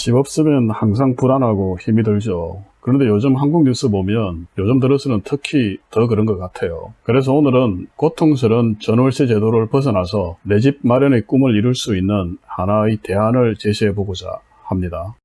집 없으면 항상 불안하고 힘이 들죠. 그런데 요즘 한국 뉴스 보면 요즘 들어서는 특히 더 그런 것 같아요. 그래서 오늘은 고통스러운 전월세 제도를 벗어나서 내 집 마련의 꿈을 이룰 수 있는 하나의 대안을 제시해 보고자 합니다.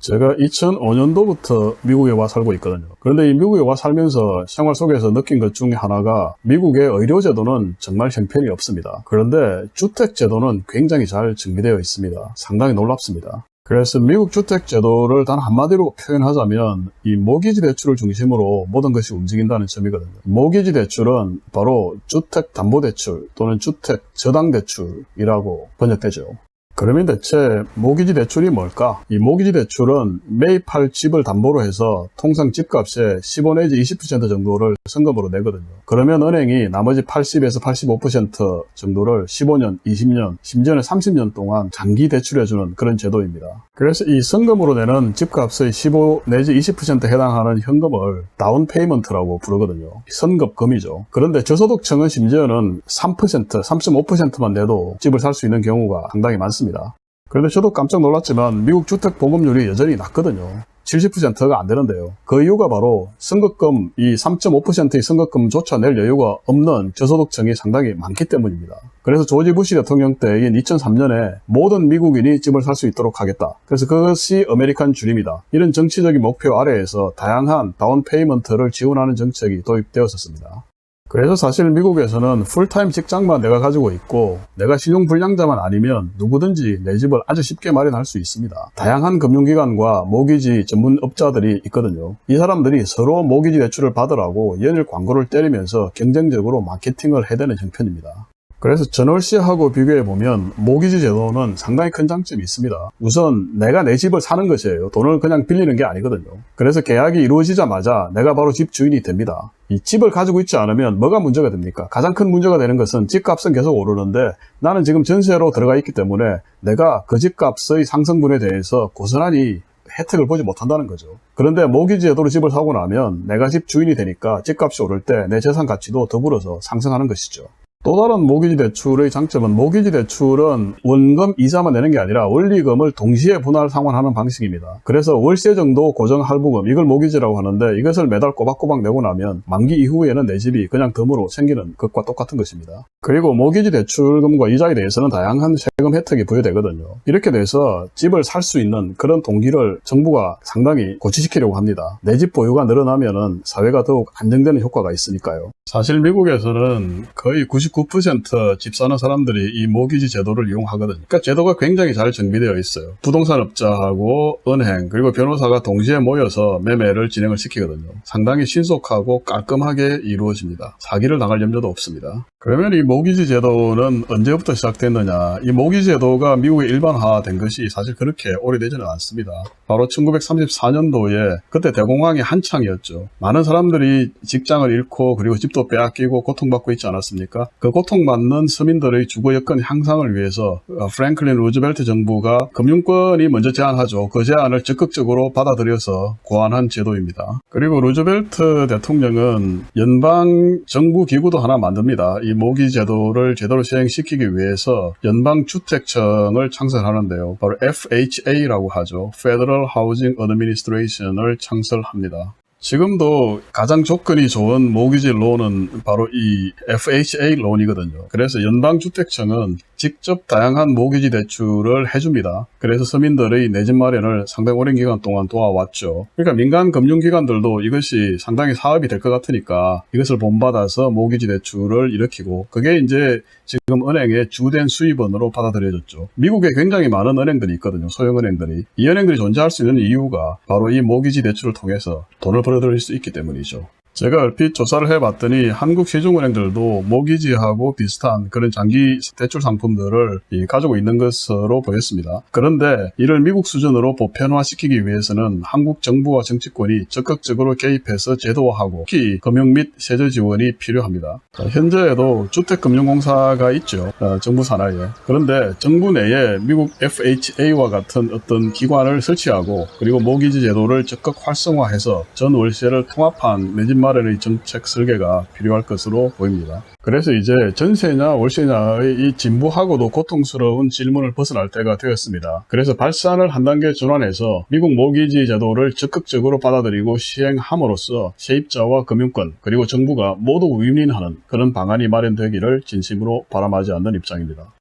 제가 2005년도부터 미국에 와 살고 있거든요. 그런데 이 미국에 와 살면서 생활 속에서 느낀 것 중에 하나가 미국의 의료제도는 정말 형편이 없습니다. 그런데 주택제도는 굉장히 잘 정비되어 있습니다. 상당히 놀랍습니다. 그래서 미국 주택제도를 단 한마디로 표현하자면 이 모기지 대출을 중심으로 모든 것이 움직인다는 점이거든요. 모기지 대출은 바로 주택담보대출 또는 주택저당대출이라고 번역되죠. 그러면 대체 모기지 대출이 뭘까? 이 모기지 대출은 매입할 집을 담보로 해서 통상 집값의 15 내지 20% 정도를 성금으로 내거든요. 그러면 은행이 나머지 80에서 85% 정도를 15년, 20년, 심지어는 30년 동안 장기 대출해주는 그런 제도입니다. 그래서 이 성금으로 내는 집값의 15 내지 20%에 해당하는 현금을 다운 페이먼트라고 부르거든요. 선급금이죠. 그런데 저소득층은 심지어는 3%, 3.5%만 내도 집을 살 수 있는 경우가 상당히 많습니다. 그런데 저도 깜짝 놀랐지만 미국 주택 보급률이 여전히 낮거든요. 70%가 안 되는데요. 그 이유가 바로 선급금, 이 3.5%의 선급금조차 낼 여유가 없는 저소득층이 상당히 많기 때문입니다. 그래서 조지 부시 대통령 때인 2003년에 모든 미국인이 집을 살 수 있도록 하겠다. 그래서 그것이 아메리칸 드림이다. 이런 정치적인 목표 아래에서 다양한 다운 페이먼트를 지원하는 정책이 도입되었었습니다. 그래서 사실 미국에서는 풀타임 직장만 내가 가지고 있고 내가 신용불량자만 아니면 누구든지 내 집을 아주 쉽게 마련할 수 있습니다. 다양한 금융기관과 모기지 전문업자들이 있거든요. 이 사람들이 서로 모기지 대출을 받으라고 연일 광고를 때리면서 경쟁적으로 마케팅을 해대는 형편입니다. 그래서 전월세하고 비교해보면 모기지 제도는 상당히 큰 장점이 있습니다. 우선 내가 내 집을 사는 것이에요. 돈을 그냥 빌리는 게 아니거든요. 그래서 계약이 이루어지자마자 내가 바로 집 주인이 됩니다. 이 집을 가지고 있지 않으면 뭐가 문제가 됩니까? 가장 큰 문제가 되는 것은 집값은 계속 오르는데 나는 지금 전세로 들어가 있기 때문에 내가 그 집값의 상승분에 대해서 고스란히 혜택을 보지 못한다는 거죠. 그런데 모기지 제도로 집을 사고 나면 내가 집 주인이 되니까 집값이 오를 때 내 재산 가치도 더불어서 상승하는 것이죠. 또 다른 모기지 대출의 장점은 모기지 대출은 원금 이자만 내는 게 아니라 원리금을 동시에 분할 상환하는 방식입니다. 그래서 월세 정도 고정 할부금, 이걸 모기지라고 하는데 이것을 매달 꼬박꼬박 내고 나면 만기 이후에는 내 집이 그냥 덤으로 생기는 것과 똑같은 것입니다. 그리고 모기지 대출금과 이자에 대해서는 다양한 세금 혜택이 부여되거든요. 이렇게 돼서 집을 살 수 있는 그런 동기를 정부가 상당히 고취시키려고 합니다. 내 집 보유가 늘어나면은 사회가 더욱 안정되는 효과가 있으니까요. 사실 미국에서는 거의 99% 집 사는 사람들이 이 모기지 제도를 이용하거든요. 그러니까 제도가 굉장히 잘 정비되어 있어요. 부동산업자하고 은행 그리고 변호사가 동시에 모여서 매매를 진행을 시키거든요. 상당히 신속하고 깔끔하게 이루어집니다. 사기를 당할 염려도 없습니다. 그러면 이 모기지 제도는 언제부터 시작됐느냐? 이 모기지 제도가 미국에 일반화된 것이 사실 그렇게 오래되지는 않습니다. 바로 1934년도에 그때 대공황이 한창이었죠. 많은 사람들이 직장을 잃고 그리고 집도 빼앗기고 고통받고 있지 않았습니까? 그 고통받는 서민들의 주거 여건 향상을 위해서 프랭클린 루즈벨트 정부가 금융권이 먼저 제안하죠. 그 제안을 적극적으로 받아들여서 고안한 제도입니다. 그리고 루즈벨트 대통령은 연방 정부 기구도 하나 만듭니다. 이 모기지 제도를 제대로 시행시키기 위해서 연방주택청을 창설하는데요. 바로 FHA라고 하죠. Federal Housing Administration을 창설합니다. 지금도 가장 조건이 좋은 모기지 론은 바로 이 FHA 론이거든요. 그래서 연방주택청은 직접 다양한 모기지 대출을 해줍니다. 그래서 서민들의 내 집 마련을 상당히 오랜 기간 동안 도와왔죠. 그러니까 민간 금융기관들도 이것이 상당히 사업이 될 것 같으니까 이것을 본받아서 모기지 대출을 일으키고 그게 이제 지금 은행의 주된 수입원으로 받아들여졌죠. 미국에 굉장히 많은 은행들이 있거든요. 소형은행들이. 이 은행들이 존재할 수 있는 이유가 바로 이 모기지 대출을 통해서 돈을 벌어들일 수 있기 때문이죠. 제가 얼핏 조사를 해봤더니 한국 시중은행들도 모기지하고 비슷한 그런 장기 대출 상품들을 가지고 있는 것으로 보였습니다. 그런데 이를 미국 수준으로 보편화시키기 위해서는 한국 정부와 정치권이 적극적으로 개입해서 제도화하고 특히 금융 및 세제 지원이 필요합니다. 현재에도 주택금융공사가 있죠. 정부 산하에. 그런데 정부 내에 미국 FHA와 같은 어떤 기관을 설치하고 그리고 모기지 제도를 적극 활성화해서 전 월세를 통합한 내 집 마련의 정책 설계가 필요할 것으로 보입니다. 그래서 이제 전세냐 월세냐의 이 진부하고도 고통스러운 질문을 벗어날 때가 되었습니다. 그래서 발산을 한 단계 전환해서 미국 모기지 제도를 적극적으로 받아들이고 시행함으로써 세입자와 금융권 그리고 정부가 모두 윈윈하는 그런 방안이 마련되기를 진심으로 바람하지 않는 입장입니다.